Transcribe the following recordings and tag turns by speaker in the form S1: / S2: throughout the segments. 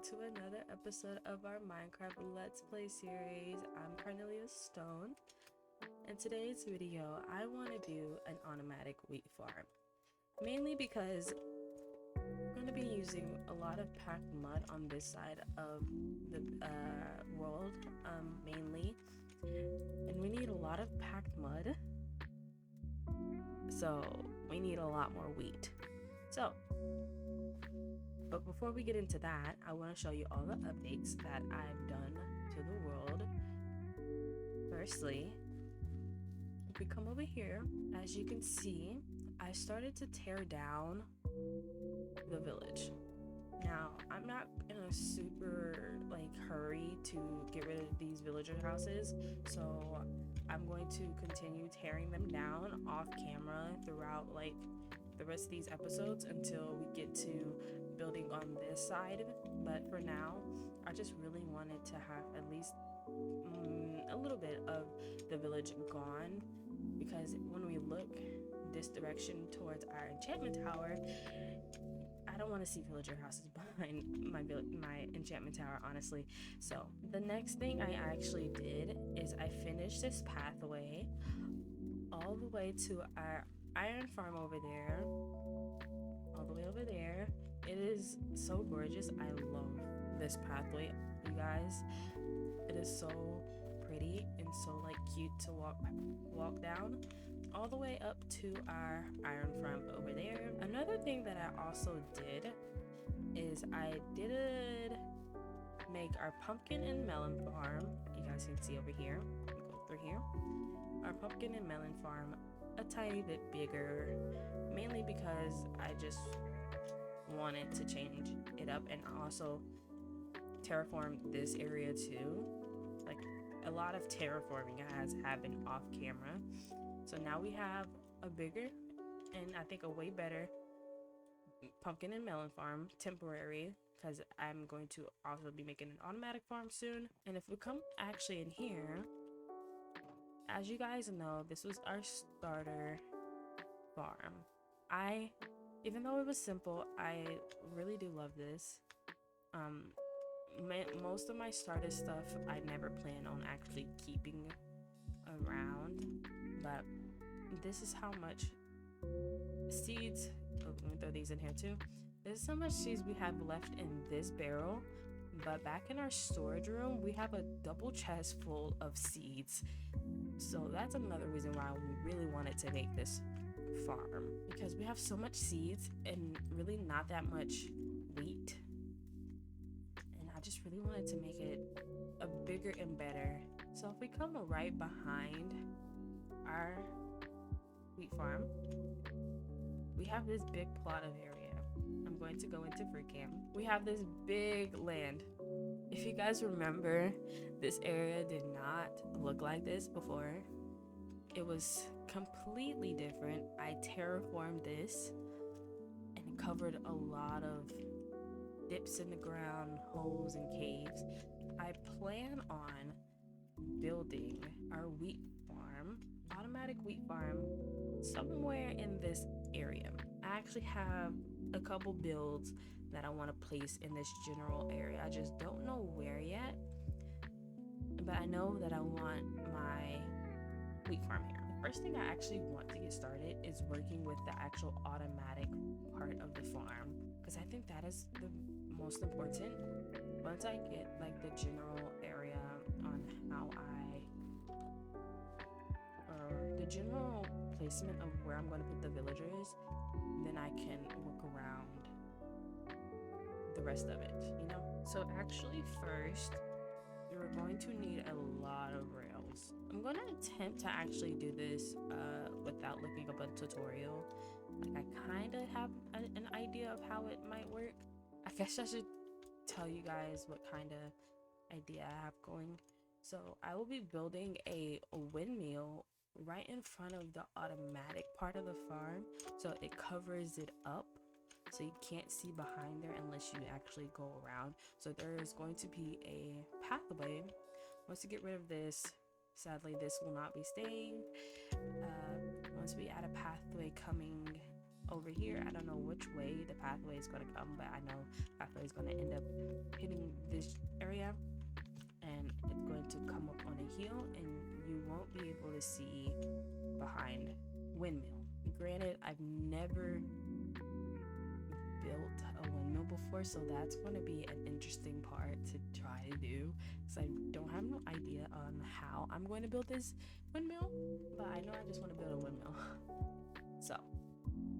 S1: to another episode of our Minecraft Let's Play series. I'm CarneliaStone. In today's video, I want to do an automatic wheat farm. Mainly because I'm going to be using a lot of packed mud on this side of the world, mainly. And we need a lot of packed mud. So we need a lot more wheat. But before we get into that, I want to show you all the updates that I've done to the world. Firstly, if we come over here, as you can see, I started to tear down the village. Now, I'm not in a super hurry to get rid of these villager houses, so I'm going to continue tearing them down off camera throughout the rest of these episodes until we get to building on this side. But for now, I just really wanted to have at least a little bit of the village gone, because when we look this direction towards our enchantment tower, I don't want to see villager houses behind my enchantment tower, honestly. So the next thing I actually did is I finished this pathway all the way to our iron farm over there, all the way over there. It is so gorgeous. I love this pathway, you guys. It is so pretty and so cute to walk down all the way up to our iron farm over there. Another thing that I also did is I did make our pumpkin and melon farm. You guys can see over here. Go through here. Our pumpkin and melon farm a tiny bit bigger, mainly because I just wanted to change it up and also terraform this area too. A lot of terraforming has happened off camera, so now we have a bigger and I think a way better pumpkin and melon farm, temporary, because I'm going to also be making an automatic farm soon. And if we come actually in here, as you guys know, this was our starter farm. Even though it was simple, I really do love this. Most of my starter stuff I never plan on actually keeping around, but this is how much seeds, let me throw these in here too. This is how much seeds we have left in this barrel, but back in our storage room we have a double chest full of seeds. So that's another reason why we really wanted to make this farm, because we have so much seeds and really not that much wheat, and I just really wanted to make it a bigger and better. So if we come right behind our wheat farm, we have this big plot of area. I'm going to go into free cam. We have this big land. If you guys remember, this area did not look like this before. It was completely different. I terraformed this and covered a lot of dips in the ground, holes and caves. I plan on building our wheat farm, automatic wheat farm, somewhere in this area. I actually have a couple builds that I want to place in this general area. I just don't know where yet, but I know that I want my wheat farm here. The first thing I actually want to get started is working with the actual automatic part of the farm, because I think that is the most important. Once I get the general area on how the general placement of where I'm going to put the villagers, then I can work around the rest of it, So actually first, you're going to need a lot of rails. I'm going to attempt to actually do this without looking up a tutorial. I kind of have an idea of how it might work. I guess I should tell you guys what kind of idea I have going. So I will be building a windmill right in front of the automatic part of the farm, so it covers it up so you can't see behind there unless you actually go around. So there is going to be a pathway. Once you get rid of this, sadly this will not be staying. Once we add a pathway coming over here. I don't know which way the pathway is going to come, but I know the pathway is going to end up hitting this area, and it's going to come up on a hill, and you won't be able to see behind windmill. Granted, I've never built a windmill before, so that's going to be an interesting part to try to do, because I don't have no idea on how I'm going to build this windmill, but I know I just want to build a windmill. So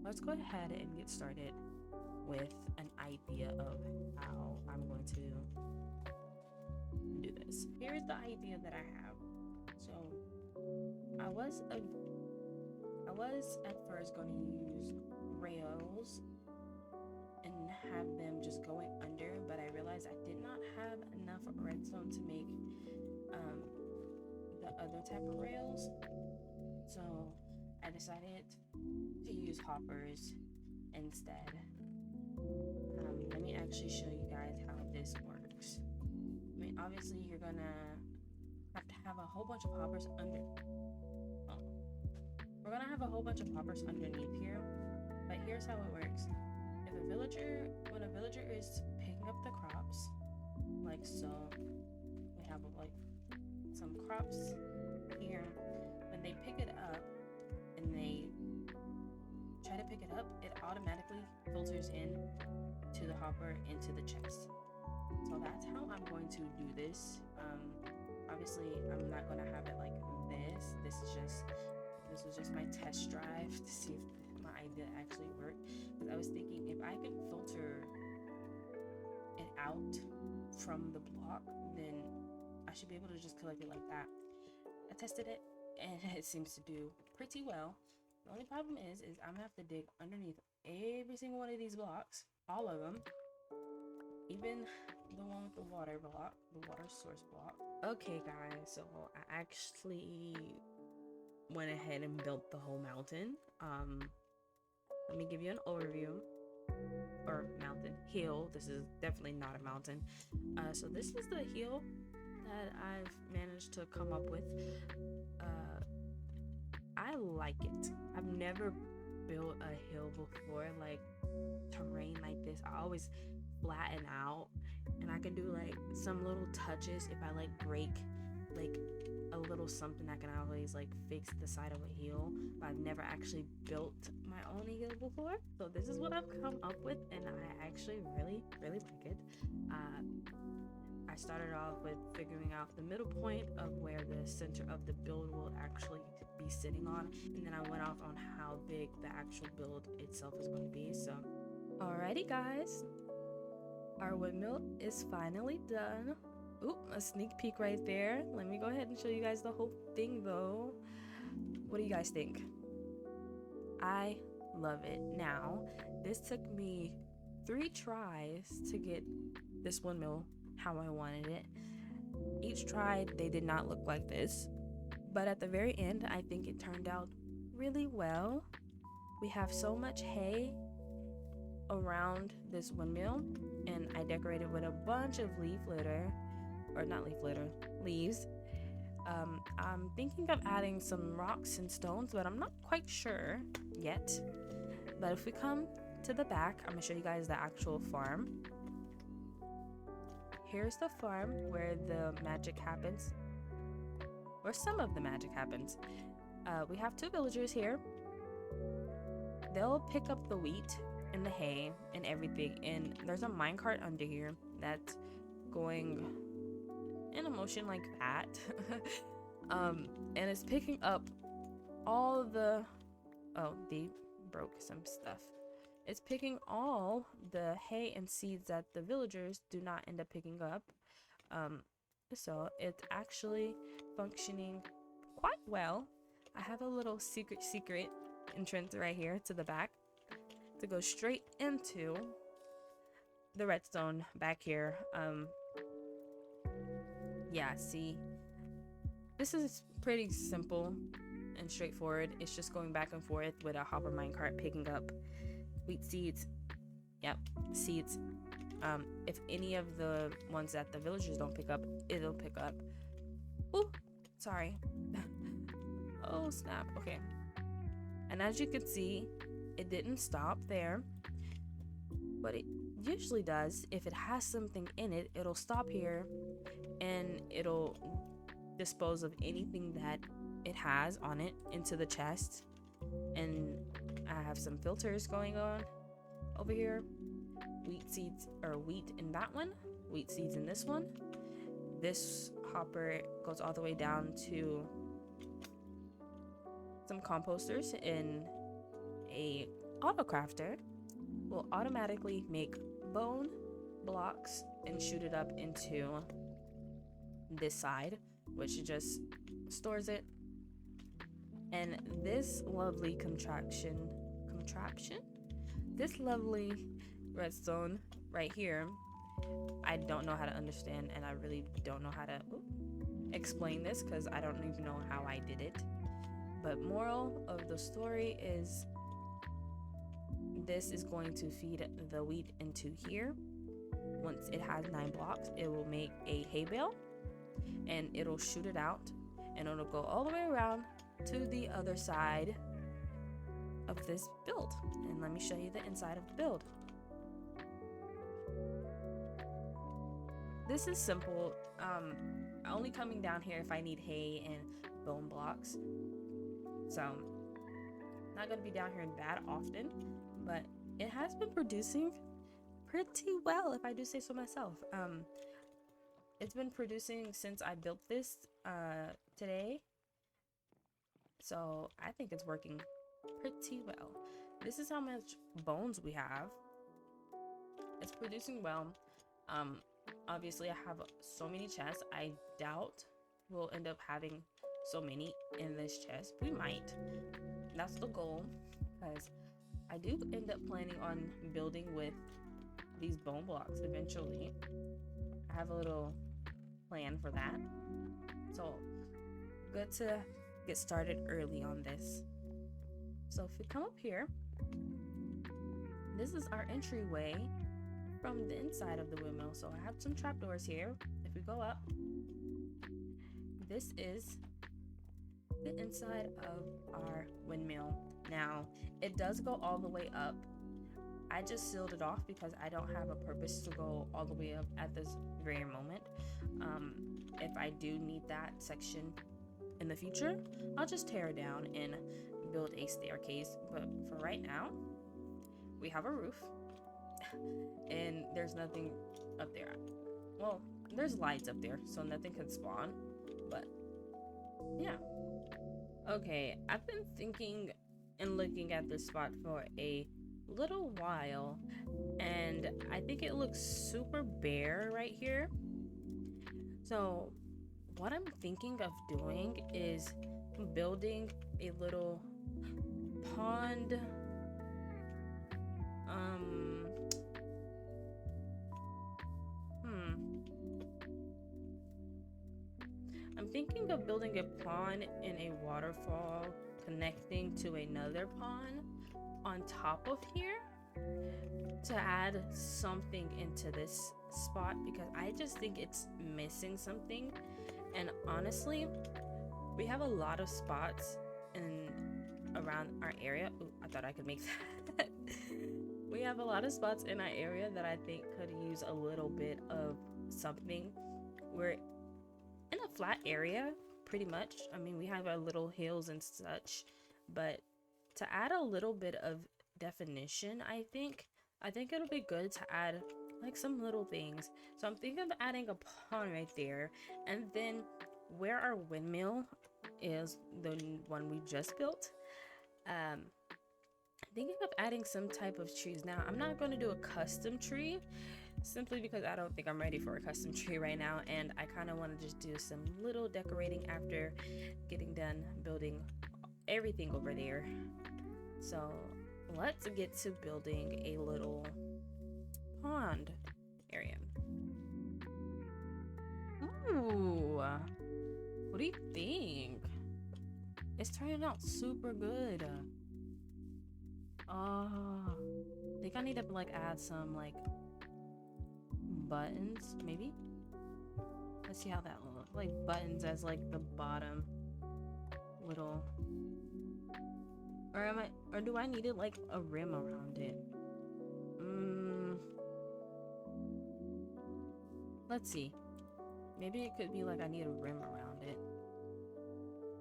S1: let's go ahead and get started with an idea of how I'm going to do this. Here's the idea that I have. So I was at first going to use rails and have them just going under, but I realized I did not have enough redstone to make the other type of rails, so I decided to use hoppers instead. Let me actually show you guys how this works. I mean, obviously you're gonna have to have a whole bunch of hoppers we're gonna have a whole bunch of hoppers underneath here, but here's how it works. When a villager is picking up the crops, like so, we have like some crops here. When they pick it up and they try to pick it up, it automatically filters in to the hopper into the chest. So that's how I'm going to do this. Obviously I'm not going to have it like this. This was just my test drive to see if my idea actually worked, because I was thinking if I can filter it out from the block, then I should be able to just collect it like that. I tested it and it seems to do pretty well. The only problem is I'm gonna have to dig underneath every single one of these blocks, all of them, even the one with the water block, the water source block. Okay guys, so I actually went ahead and built the whole mountain. Let me give you an overview. Or mountain, hill. This is definitely not a mountain. So this is the hill that I've managed to come up with. I like it. I've never built a hill before, like terrain like this. I always flatten out, and I can do like some little touches if I like break like a little something. I can always like fix the side of a hill, but I've never actually built my own hill before. So this is what I've come up with, and I actually really like it. I started off with figuring out the middle point of where the center of the build will actually be sitting on, and then I went off on how big the actual build itself is going to be. So alrighty guys, our windmill is finally done. Ooh, a sneak peek right there. Let me go ahead and show you guys the whole thing though. What do you guys think? I love it. Now, this took me 3 tries to get this windmill how I wanted it. Each try, they did not look like this, but at the very end, I think it turned out really well. We have so much hay around this windmill, and I decorated with a bunch of leaf litter, or not leaf litter, leaves. I'm thinking of adding some rocks and stones, but I'm not quite sure yet. But if we come to the back, I'm gonna show you guys the actual farm. Here's the farm where the magic happens, or some of the magic happens. We have 2 villagers here. They'll pick up the wheat and the hay and everything, and there's a minecart under here that's going in a motion like that. And it's picking up all the they broke some stuff. It's picking all the hay and seeds that the villagers do not end up picking up. So it's actually functioning quite well. I have a little secret entrance right here to the back to go straight into the redstone back here. Yeah, see, this is pretty simple and straightforward. It's just going back and forth with a hopper minecart picking up wheat seeds. Yep, seeds. If any of the ones that the villagers don't pick up, it'll pick up. Ooh, sorry. Oh snap. Okay. And as you can see, it didn't stop there, but it usually does. If it has something in it, it'll stop here and it'll dispose of anything that it has on it into the chest. And I have some filters going on over here. Wheat seeds, or wheat in that one, wheat seeds in this one. This hopper goes all the way down to some composters, in a auto crafter will automatically make bone blocks and shoot it up into this side, which just stores it. And this lovely contraption, this lovely redstone right here, I don't know how to understand, and I really don't know how to explain this because I don't even know how I did it. But moral of the story is this is going to feed the wheat into here. Once it has 9 blocks, it will make a hay bale and it'll shoot it out, and it'll go all the way around to the other side of this build. And let me show you the inside of the build. This is simple. Only coming down here if I need hay and bone blocks. So not gonna be down here that often, but it has been producing pretty well, if I do say so myself. It's been producing since I built this today, so I think it's working pretty well. This is how much bones we have. It's producing well. Obviously I have so many chests. I doubt we'll end up having so many in this chest. We might. That's the goal, because I do end up planning on building with these bone blocks eventually. I have a little plan for that. So good to get started early on this. So if we come up here, this is our entryway from the inside of the windmill. So I have some trapdoors here. If we go up, this is the inside of our windmill. Now it does go all the way up. I just sealed it off because I don't have a purpose to go all the way up at this very moment. If I do need that section in the future, I'll just tear it down and build a staircase. But for right now, we have a roof and there's nothing up there. Well, there's lights up there, so nothing can spawn, but yeah. Okay, I've been thinking and looking at this spot for a little while, and I think it looks super bare right here. So what I'm thinking of doing is building a little pond. I'm thinking of building a pond in a waterfall connecting to another pond on top of here to add something into this spot, because I just think it's missing something. And honestly, we have a lot of spots in around our area. Ooh, I thought I could make that. We have a lot of spots in our area that I think could use a little bit of something. We're in a flat area pretty much. I mean, we have our little hills and such, but to add a little bit of definition, I think it'll be good to add like some little things. So I'm thinking of adding a pond right there, and then where our windmill is, the one we just built, thinking of adding some type of trees. Now I'm not going to do a custom tree, simply because I don't think I'm ready for a custom tree right now, and I kind of want to just do some little decorating after getting done building everything over there. So let's get to building a little pond area. Ooh, what do you think? It's turning out super good. I think I need to like add some like buttons, maybe. Let's see how that will look. Like buttons as like the bottom little or do I need it like a rim around it? Let's see. Maybe it could be like I need a rim around it.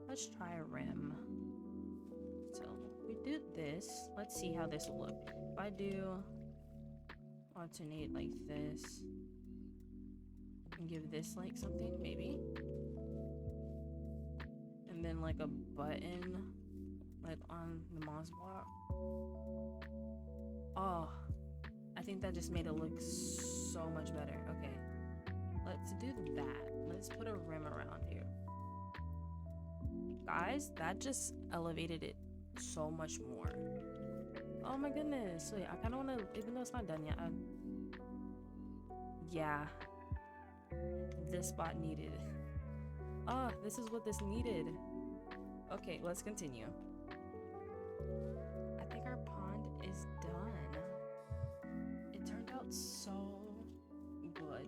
S1: Let's try a rim. So we do this. Let's see how this will look. If I do alternate like this and give this like something, maybe. And then like a button like on the moss block. Oh, I think that just made it look so much better. Okay, let's do that. Let's put a rim around here. Guys, that just elevated it so much more. Oh my goodness. Wait, I kind of want to, even though it's not done yet, yeah, this spot needed. Oh, this is what this needed. Okay, let's continue. I think our pond is done. It turned out so good.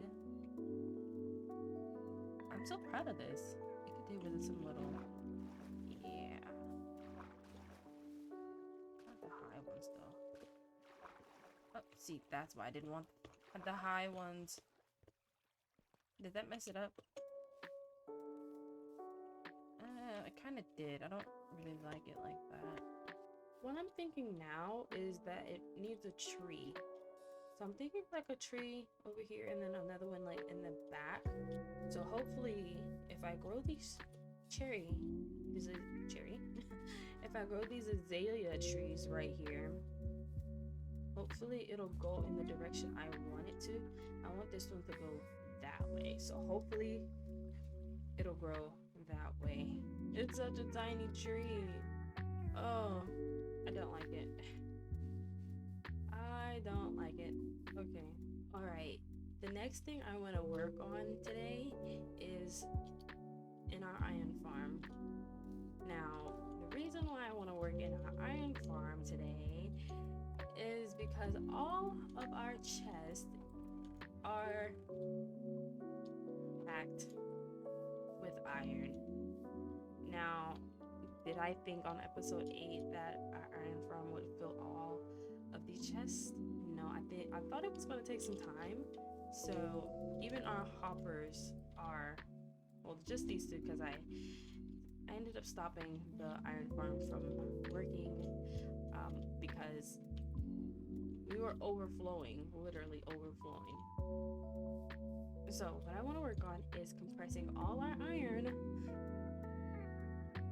S1: I'm so proud of this. I could do with some little, yeah. Not the high ones though. Oh, see, that's why I didn't want the high ones. Did that mess it up? I kind of did. I don't really like it like that. What I'm thinking now is that it needs a tree. So I'm thinking like a tree over here and then another one like in the back. So hopefully if I grow these cherry, if I grow these azalea trees right here, hopefully it'll go in the direction I want it to. I want this one to go that way. So hopefully it'll grow that way. It's such a tiny tree. Oh, I don't like it. I don't like it. Okay. All right. The next thing I want to work on today is in our iron farm. Now, the reason why I want to work in our iron farm today is because all of our chests are packed with iron. Now, did I think on episode 8 that our iron farm would fill all of these chests? No, I thought it was going to take some time. So even our hoppers are, well, just these two, because I ended up stopping the iron farm from working because we were overflowing, literally overflowing. So what I want to work on is compressing all our iron,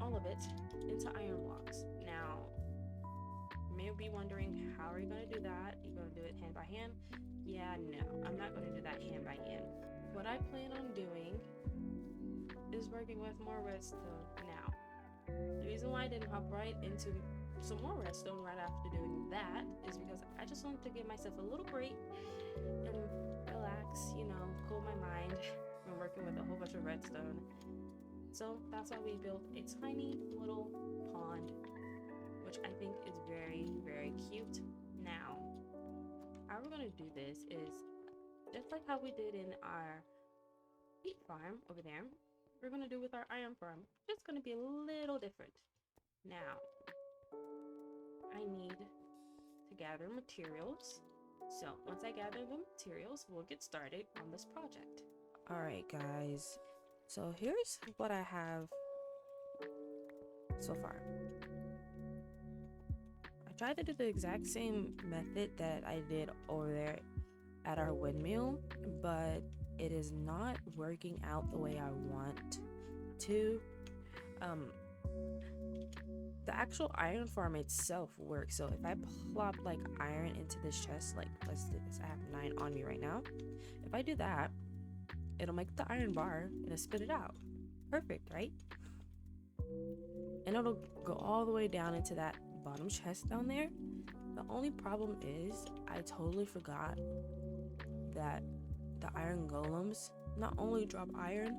S1: all of it, into iron blocks. Now, you may be wondering, how are you going to do that? You're going to do it hand by hand? Yeah, no, I'm not going to do that hand by hand. What I plan on doing is working with more redstone. Now, the reason why I didn't hop right into some more redstone right after doing that is because I just wanted to give myself a little break and relax, cool my mind from working with a whole bunch of redstone. So that's why we built a tiny little pond, which I think is very, very cute. Now, how we're going to do this is just like how we did in our wheat farm over there, we're going to do with our iron farm. It's going to be a little different. Now, I need to gather materials. So once I gather the materials, we'll get started on this project. All right, guys. So here's what I have so far. I tried to do the exact same method that I did over there at our windmill, but it is not working out the way I want to. The actual iron farm itself works. So if I plop like iron into this chest, like let's do this, I have 9 on me right now. If I do that, it'll make the iron bar and it'll spit it out. Perfect, right? And it'll go all the way down into that bottom chest down there. The only problem is I totally forgot that the iron golems not only drop iron,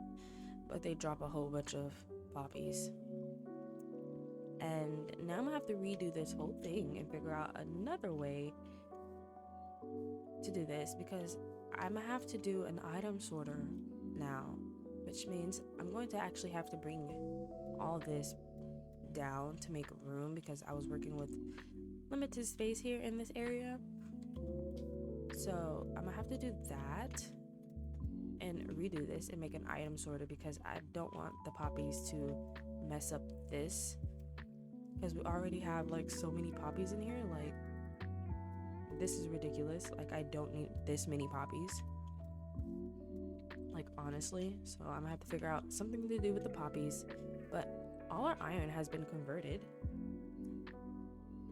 S1: but they drop a whole bunch of poppies. And now I'm gonna have to redo this whole thing and figure out another way to do this, because I'm gonna have to do an item sorter now, which means I'm going to actually have to bring all this down to make room because I was working with limited space here in this area. So I'm gonna have to do that and redo this and make an item sorter because I don't want the poppies to mess up this, because we already have like so many poppies in here. Like, this is ridiculous. Like, I don't need this many poppies, like, honestly. So I'm gonna have to figure out something to do with the poppies. But all our iron has been converted.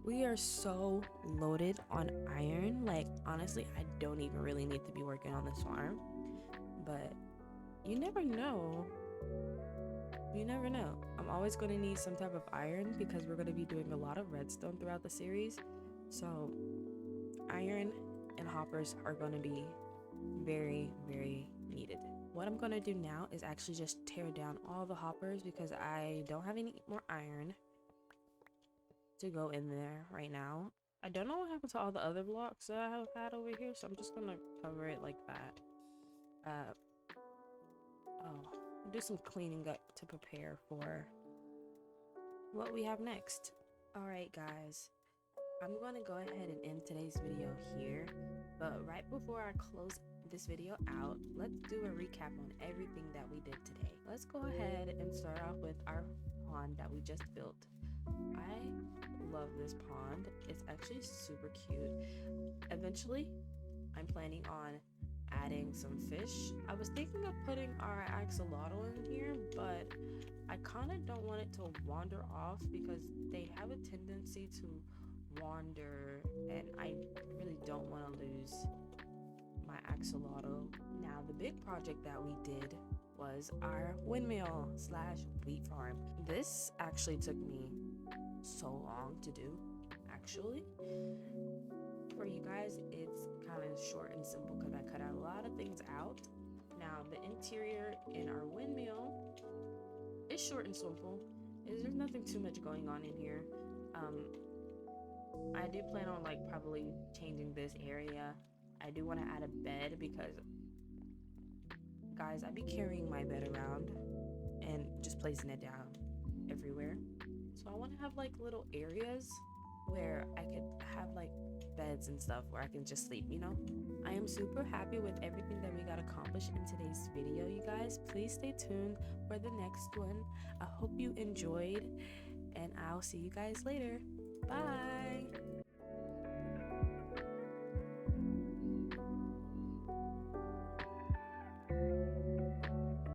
S1: We are so loaded on iron. Like, honestly, I don't even really need to be working on this farm. But you never know. You never know. I'm always going to need some type of iron because we're going to be doing a lot of redstone throughout the series. So iron and hoppers are going to be very, very needed. What I'm going to do now is actually just tear down all the hoppers because I don't have any more iron to go in there right now. I don't know what happened to all the other blocks that I have had over here, so I'm just going to cover it like that. I'll do some cleaning up to prepare for what we have next. Alright guys, I'm going to go ahead and end today's video here, but right before I close this video out, let's do a recap on everything that we did today. Let's go ahead and start off with our pond that we just built. I love this pond. It's actually super cute. Eventually, I'm planning on adding some fish. I was thinking of putting our axolotl in here, but I kind of don't want it to wander off because they have a tendency to wander, and I really don't want to lose my axolotl. Now, the big project that we did was our windmill / wheat farm. This actually took me so long to do, actually. For you guys, it's kind of short and simple because I cut out a lot of things out. Now, the interior in our windmill is short and simple. There's nothing too much going on in here. I do plan on like probably changing this area. I do want to add a bed because, guys, I be carrying my bed around and just placing it down everywhere. So I want to have like little areas where I could have like beds and stuff where I can just sleep, you know? I am super happy with everything that we got accomplished in today's video, you guys. Please stay tuned for the next one. I hope you enjoyed, and I'll see you guys later. Bye!